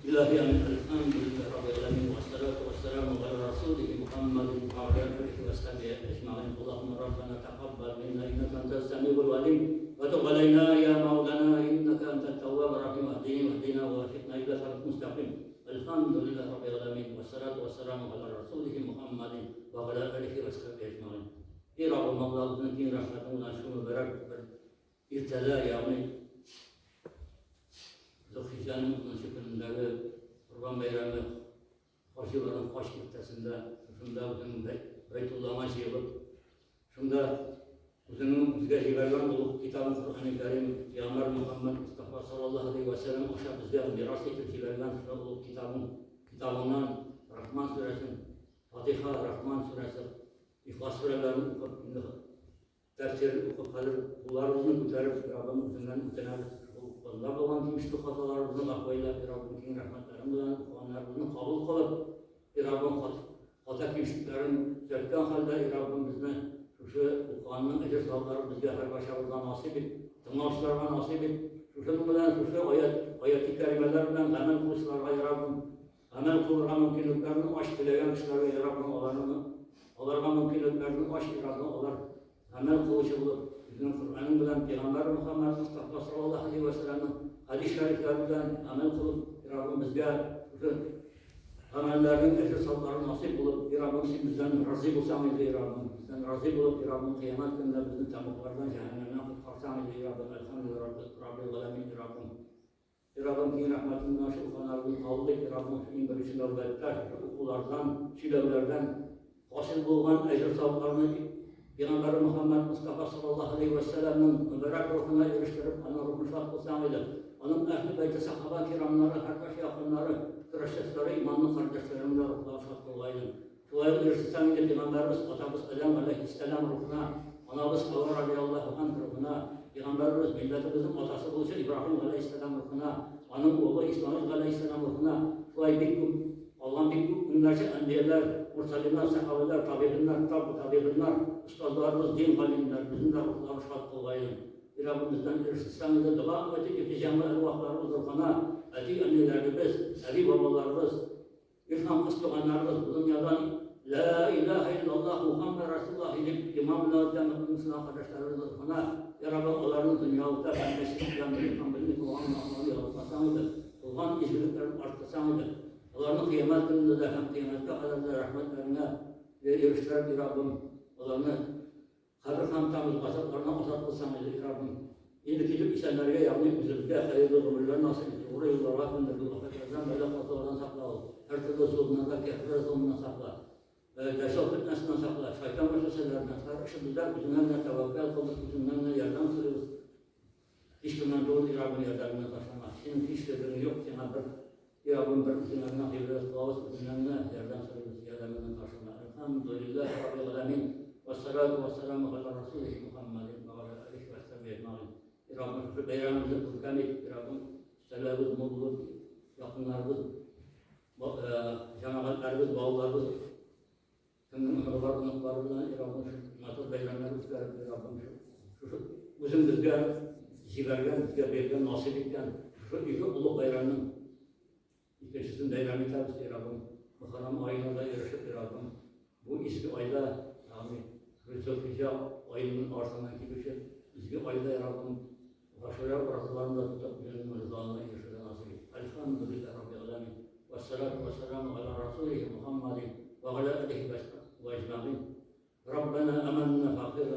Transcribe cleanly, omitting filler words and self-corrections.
إلهي أمين الحمد لله رب العالمين والصلاة والسلام على رسوله محمد وعلى آله وصحبه أجمعين. اللهم ربنا تقبل منا إنك أنت السميع العليم وتب علينا يا مولانا إنك أنت التواب الرحيم. واهدنا ووفقنا إلى الصراط المستقيم. الحمد لله رب العالمين والصلاة والسلام على رسوله محمد وعلى آله وصحبه أجمعين. Ya Rabbim Allah'ın din rahmetine şunu bırak irtela yani Zulhicce'nin şükrünleri Kurban Bayramı hoşçakalın hoş kitlesinde şunda bizim Beytullah'a şey olup şunda bizim bizge jibergan olup kitabın Kur'an-ı Kerim Peygamber Muhammed Mustafa sallallahu aleyhi ve sellem aşağı bizge miras etip jibergan şunda olup kitabından Rahman suresi Fatiha Rahman suresi İhlas surelerini tefsir okup kalır, kullarımızın kurtarıp Rabbimizden mütenabit kullar olan kimişli hatalarımızın akbayla Rabbimizin rahmetlerinden kuanlarımızın kabul kılıp Rabbim hata kimişliklerin sökten halde Rabbimizden şu kuanın ecir sağları bizge her başarıdan nasip et, tımavşlarına nasip et, şunun bilen şu ayet-i kerimelerden amel kılıçlarına Rabbim, amel kılırga mümkünlüklerini aşk dileyen kişilerine Rabbim onlarga mümkünlüklerini aşk Rabbim onlar amel kılıcı bulup bizim Kur'an'ın bilen Peygamber Muhammed Mustafa sallallahu aleyhi ve sellem'in hadis-i şeriflerinden amel kılıp Rabbim bizge amellerinin ecir sağları nasip bulup Rabbim bizden razı bulsam idi Rabbim bizden razı bulup Rabbim kıyamet gününde bizim tamıklardan cehennemden kurtarsam idi Rabbim elhamdülillah Rabbil alemin Rabbim Rabbim ki rahmetinden şu ufanlarını kaldık Rabbim şu inbirisi nöbetler şu okulardan şilevlerden hasıl bulunan ecir sağlarını Peygamber Muhammed Mustafa sallallahu aleyhi ve sellem'in mübarek ruhuna eriştirip onun ruhunu şad kılsam idi. Onun ehl-i beyti sahaba kiramları, herkes yakınları, kırışçıları, imanlı kardeşlerimle ruhuna şad kılaydı. Şuayı eriştirsem idi Peygamberimiz Atabız Aleyhi aleyhisselam ruhuna, anabız Allah radiyallahu anh ruhuna, Peygamberimiz milletimizin atası buluşu İbrahim aleyhisselam ruhuna, onun oğlu İsmail aleyhisselam ruhuna, şuayı Allah'ın bir günlerce enbiyeler, mursalinler, sahabeler, tabi'inler, ustazlarımız, din halimler, bizim de ruhlarını şad kılayın. Rabbimizden eriştirseniz devam edip yeteceğim ervahlarımız ruhuna, eti annelerimiz, evi babalarımız, İrham kıstıganlarımız bu dünyadan La ilahe illallah Muhammed Resulullah ilip İmam-ı Cemaat'ın arkadaşlarımız ruhuna, Ya Rabbi onların dünyada ben meşriklerini, İlhamdülillah, Muhammed'i yaratmasanıydı, Kulhan izciliklerini arttısanıydı. Onların kıyamet gününde de hem kıyamette kadar da rahmetlerine eriştiren Rabbim onlarını kabir hamtamız basatlarına azat kılsanıydı Rabbim. İlk isenlerine yavnik bizimde hayırlı ömürler nasip etti. Oraya yıllara gönderdi. Afetlerden böyle fazlalardan sakla ol. Her türlü zulmünden de kefir zulmünden sakla. Deşal fitnesinden sakla. Şeytan vesveselerinden her işimizden üzümlerine tevekkül kıldık. Üzümlerine yardım kılıyoruz. Hiç günden doğru Rabbim yardımına taşlamak. Senin hiç dediğin yok. Sana bir Rabbim bir üzümlerine hayırlı kılavuz. Üzümlerine yardım kılıyoruz. Yardımına taşlamak. Elhamdülillah Rabbil alemin. Vessalatu vesselamu ala Resulih Muhammedin ve ala alihi ve sahbihi ecmaîn. Rabbim şu bayramımızı kurban et. Rabbim selamımız, mutluluk, yakınlarımız, cemaatlerimiz, bağlarımız, tüm ömürler, unutlarımızdan Rabbim şu matır bayramları tutarıp Rabbim şu bizim bizge jibergen, bizge bergen, nasip etken şu iki ulu bayramın ikincisinin bayramı tabi Rabbim Muharrem ayına da erişip Rabbim bu eski ayda yani Zulhicce ayının arasındaki bir şey eski ayda Rabbim Başarılar bırakılarını da tutup benim rızalığına erişirden nasip et. Elhamdülillah Rabbil alemin. Vessalatu vesselamu ala Resulih Muhammedin ve ala alihi ve ecmaîn. Rabbena amennâ fâfir